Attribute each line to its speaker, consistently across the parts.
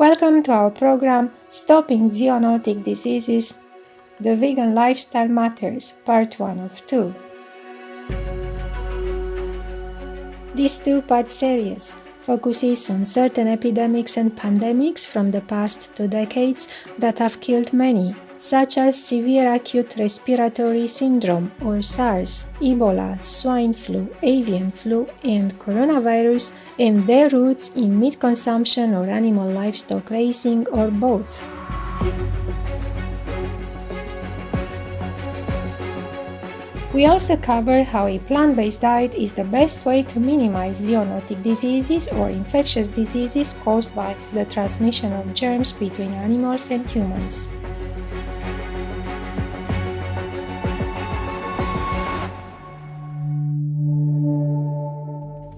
Speaker 1: Welcome to our program Stopping Zoonotic Diseases, The Vegan Lifestyle Matters, Part 1 of 2. This two-part series focuses on certain epidemics and pandemics from the past 2 decades that have killed many, such as severe acute respiratory syndrome or SARS, Ebola, swine flu, avian flu, and coronavirus, and their roots in meat consumption or animal livestock raising or both. We also cover how a plant-based diet is the best way to minimize zoonotic diseases or infectious diseases caused by the transmission of germs between animals and humans.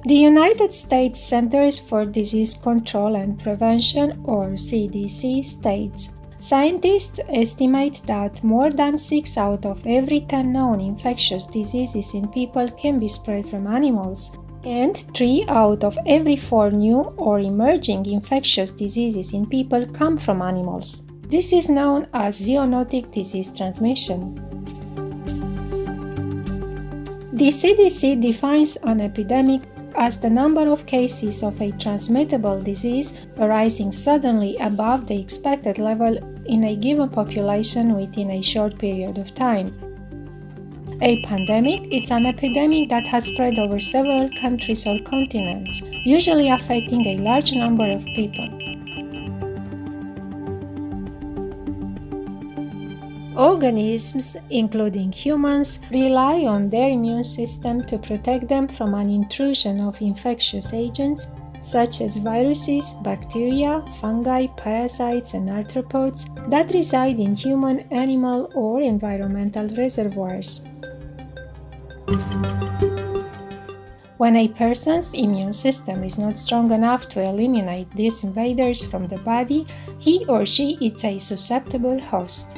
Speaker 1: The United States Centers for Disease Control and Prevention, or CDC, states, scientists estimate that more than 6 out of every 10 known infectious diseases in people can be spread from animals, and 3 out of every 4 new or emerging infectious diseases in people come from animals. This is known as zoonotic disease transmission. The CDC defines an epidemic as the number of cases of a transmittable disease arising suddenly above the expected level in a given population within a short period of time. A pandemic is an epidemic that has spread over several countries or continents, usually affecting a large number of people. Organisms, including humans, rely on their immune system to protect them from an intrusion of infectious agents such as viruses, bacteria, fungi, parasites, and arthropods that reside in human, animal, or environmental reservoirs. When a person's immune system is not strong enough to eliminate these invaders from the body, he or she is a susceptible host.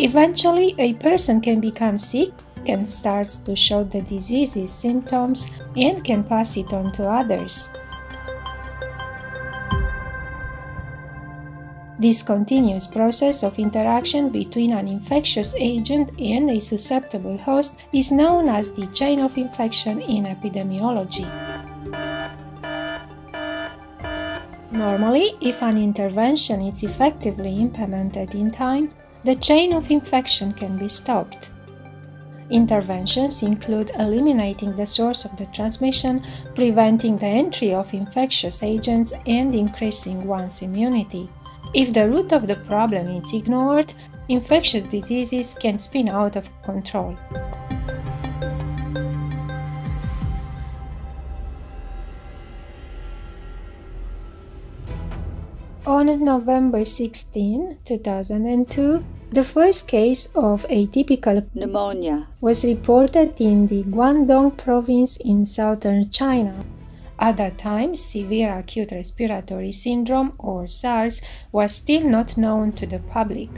Speaker 1: Eventually, a person can become sick and starts to show the disease's symptoms and can pass it on to others. This continuous process of interaction between an infectious agent and a susceptible host is known as the chain of infection in epidemiology. Normally, if an intervention is effectively implemented in time, the chain of infection can be stopped. Interventions include eliminating the source of the transmission, preventing the entry of infectious agents, and increasing one's immunity. If the root of the problem is ignored, infectious diseases can spin out of control. On November 16, 2002, the first case of atypical pneumonia was reported in the Guangdong province in southern China. At that time, severe acute respiratory syndrome, or SARS, was still not known to the public.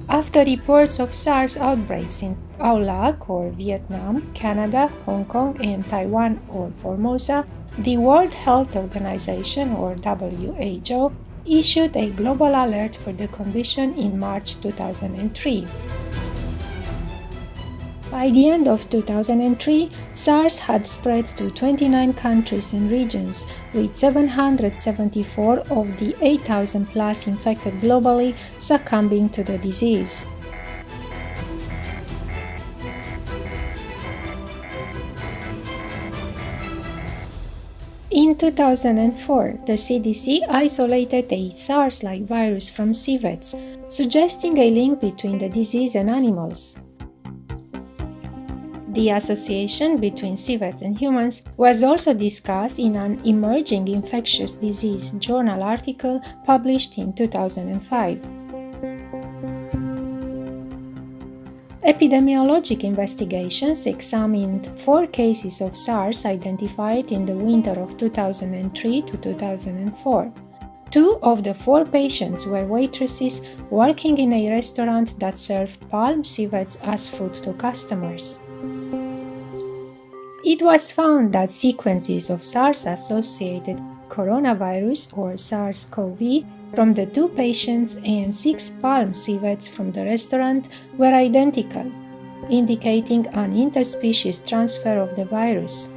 Speaker 1: After reports of SARS outbreaks in Aulac or Vietnam, Canada, Hong Kong, and Taiwan or Formosa, the World Health Organization or WHO issued a global alert for the condition in March 2003. By the end of 2003, SARS had spread to 29 countries and regions, with 774 of the 8,000 plus infected globally succumbing to the disease. In 2004, the CDC isolated a SARS-like virus from civets, suggesting a link between the disease and animals. The association between civets and humans was also discussed in an emerging infectious disease journal article published in 2005. Epidemiologic investigations examined 4 cases of SARS identified in the winter of 2003 to 2004. 2 of the 4 patients were waitresses working in a restaurant that served palm civets as food to customers. It was found that sequences of SARS-associated coronavirus or SARS-CoV from the 2 patients and 6 palm civets from the restaurant were identical, indicating an interspecies transfer of the virus.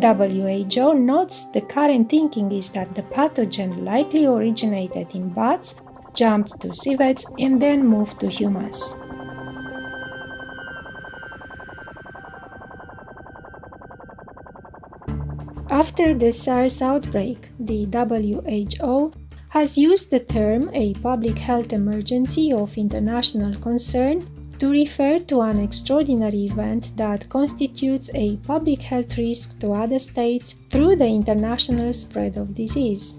Speaker 1: WHO notes the current thinking is that the pathogen likely originated in bats, jumped to civets, and then moved to humans. After the SARS outbreak, the WHO has used the term a public health emergency of international concern to refer to an extraordinary event that constitutes a public health risk to other states through the international spread of disease.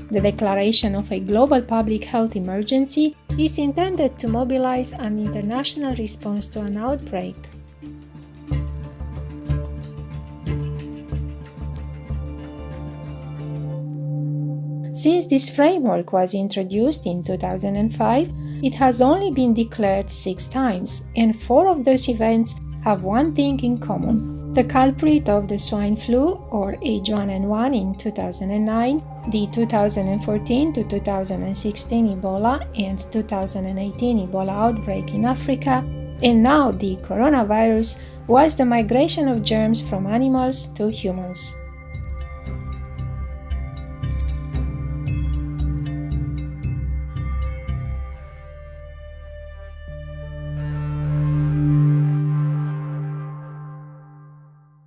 Speaker 1: The declaration of a global public health emergency is intended to mobilize an international response to an outbreak. Since this framework was introduced in 2005, it has only been declared 6 times, and 4 of those events have one thing in common. The culprit of the swine flu, or H1N1 in 2009, the 2014 to 2016 Ebola and 2018 Ebola outbreak in Africa, and now the coronavirus, was the migration of germs from animals to humans.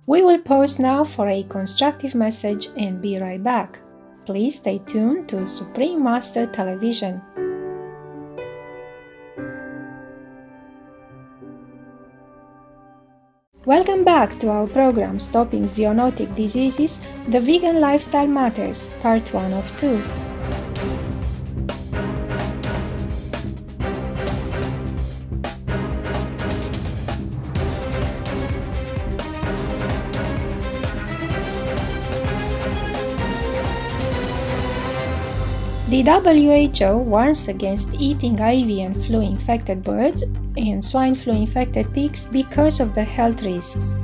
Speaker 1: We will pause now for a constructive message and be right back. Please stay tuned to Supreme Master Television. Welcome back to our program Stopping Zoonotic Diseases, The Vegan Lifestyle Matters, Part 1 of 2. The WHO warns against eating avian flu-infected birds and swine flu-infected pigs because of the health risks.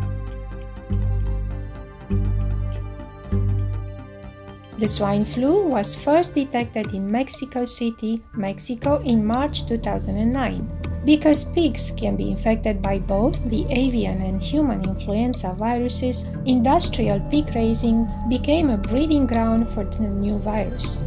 Speaker 1: The swine flu was first detected in Mexico City, Mexico in March 2009. Because pigs can be infected by both the avian and human influenza viruses, industrial pig raising became a breeding ground for the new virus.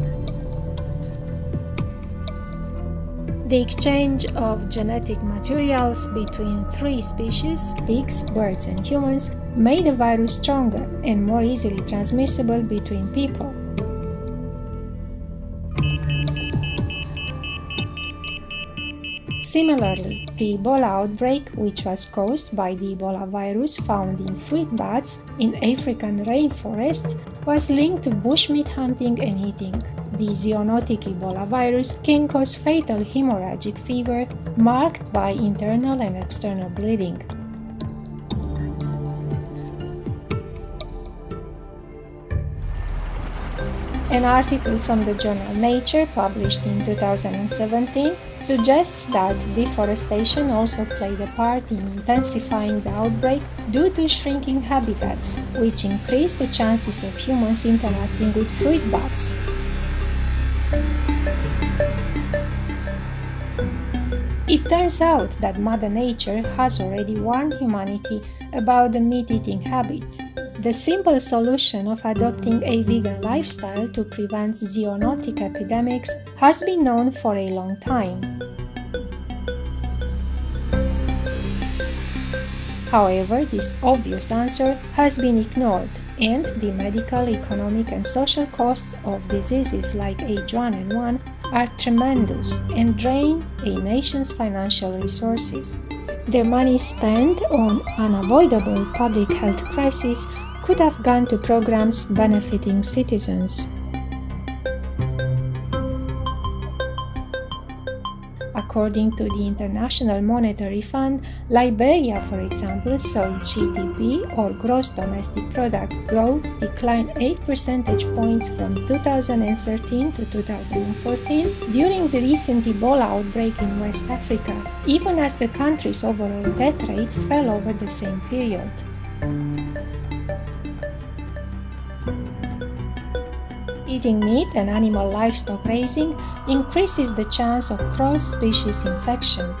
Speaker 1: The exchange of genetic materials between 3 species, pigs, birds, and humans, made the virus stronger and more easily transmissible between people. Similarly, the Ebola outbreak, which was caused by the Ebola virus found in fruit bats in African rainforests, was linked to bushmeat hunting and eating. The zoonotic Ebola virus can cause fatal hemorrhagic fever marked by internal and external bleeding. An article from the journal Nature, published in 2017, suggests that deforestation also played a part in intensifying the outbreak due to shrinking habitats, which increased the chances of humans interacting with fruit bats. It turns out that Mother Nature has already warned humanity about the meat-eating habit. The simple solution of adopting a vegan lifestyle to prevent zoonotic epidemics has been known for a long time. However, this obvious answer has been ignored, and the medical, economic, and social costs of diseases like H1N1 are tremendous and drain a nation's financial resources. The money spent on unavoidable public health crises could have gone to programs benefiting citizens. According to the International Monetary Fund, Liberia, for example, saw its GDP, or gross domestic product, growth decline 8 percentage points from 2013 to 2014 during the recent Ebola outbreak in West Africa, even as the country's overall death rate fell over the same period. Eating meat and animal livestock raising increases the chance of cross-species infection.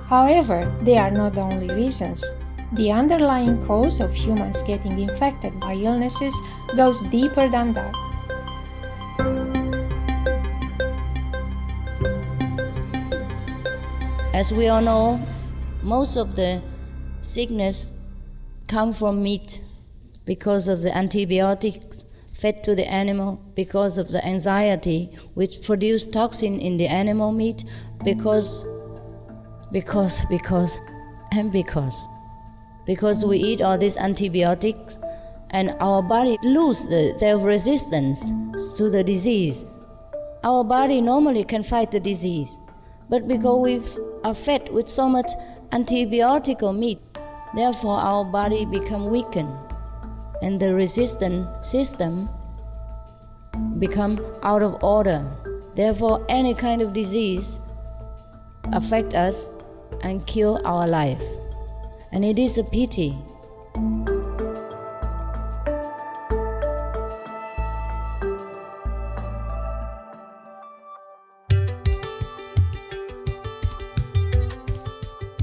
Speaker 1: However, they are not the only reasons. The underlying cause of humans getting infected by illnesses goes deeper than that.
Speaker 2: As we all know, most of the sickness come from meat because of the antibiotics fed to the animal, because of the anxiety which produce toxin in the animal meat, because we eat all these antibiotics and our body lose the self-resistance to the disease. Our body normally can fight the disease, but because we are fed with so much antibiotic meat, therefore our body become weakened, and the resistant system become out of order. Therefore, any kind of disease affect us and kill our life. And it is a pity.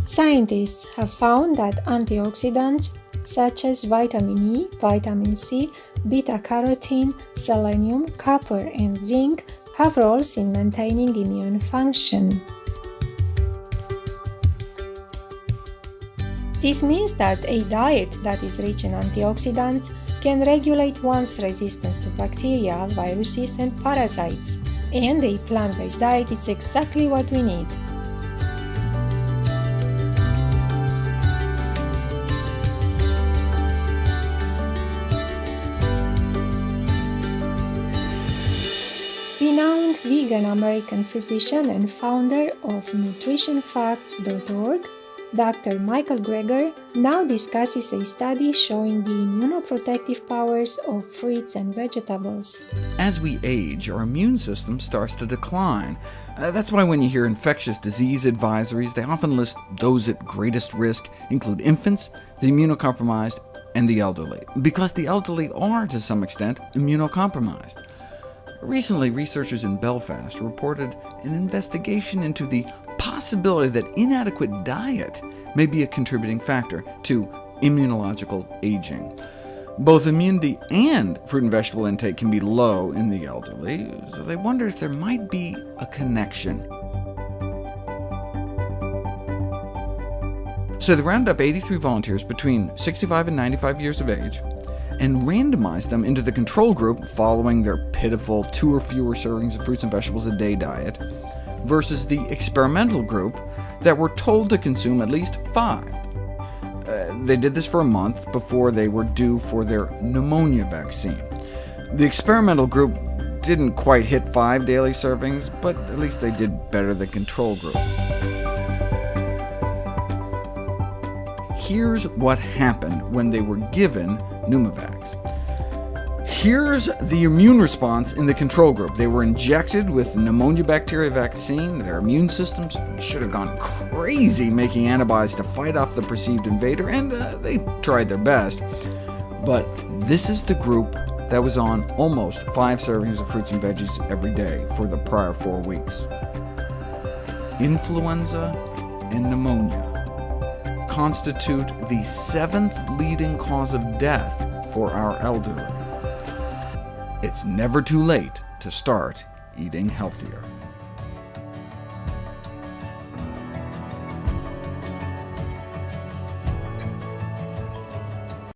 Speaker 1: Scientists have found that antioxidants such as vitamin E, vitamin C, beta-carotene, selenium, copper, and zinc have roles in maintaining immune function. This means that a diet that is rich in antioxidants can regulate one's resistance to bacteria, viruses, and parasites. And a plant-based diet is exactly what we need. Renowned vegan American physician and founder of NutritionFacts.org, Dr. Michael Greger now discusses a study showing the immunoprotective powers of fruits and vegetables.
Speaker 3: As we age, our immune system starts to decline. That's why when you hear infectious disease advisories, they often list those at greatest risk include infants, the immunocompromised, and the elderly, because the elderly are, to some extent, immunocompromised. Recently, researchers in Belfast reported an investigation into the possibility that inadequate diet may be a contributing factor to immunological aging. Both immunity and fruit and vegetable intake can be low in the elderly, so they wonder if there might be a connection. So they rounded up 83 volunteers between 65 and 95 years of age, and randomized them into the control group following their pitiful 2 or fewer servings of fruits and vegetables a day diet, versus the experimental group that were told to consume at least 5. They did this for a month before they were due for their pneumonia vaccine. The experimental group didn't quite hit 5 daily servings, but at least they did better than the control group. Here's what happened when they were given Pneumovax. Here's the immune response in the control group. They were injected with pneumonia bacteria vaccine. Their immune systems should have gone crazy making antibodies to fight off the perceived invader, and they tried their best. But this is the group that was on almost 5 servings of fruits and veggies every day for the prior 4 weeks. Influenza and pneumonia constitute the 7th leading cause of death for our elderly. It's never too late to start eating healthier.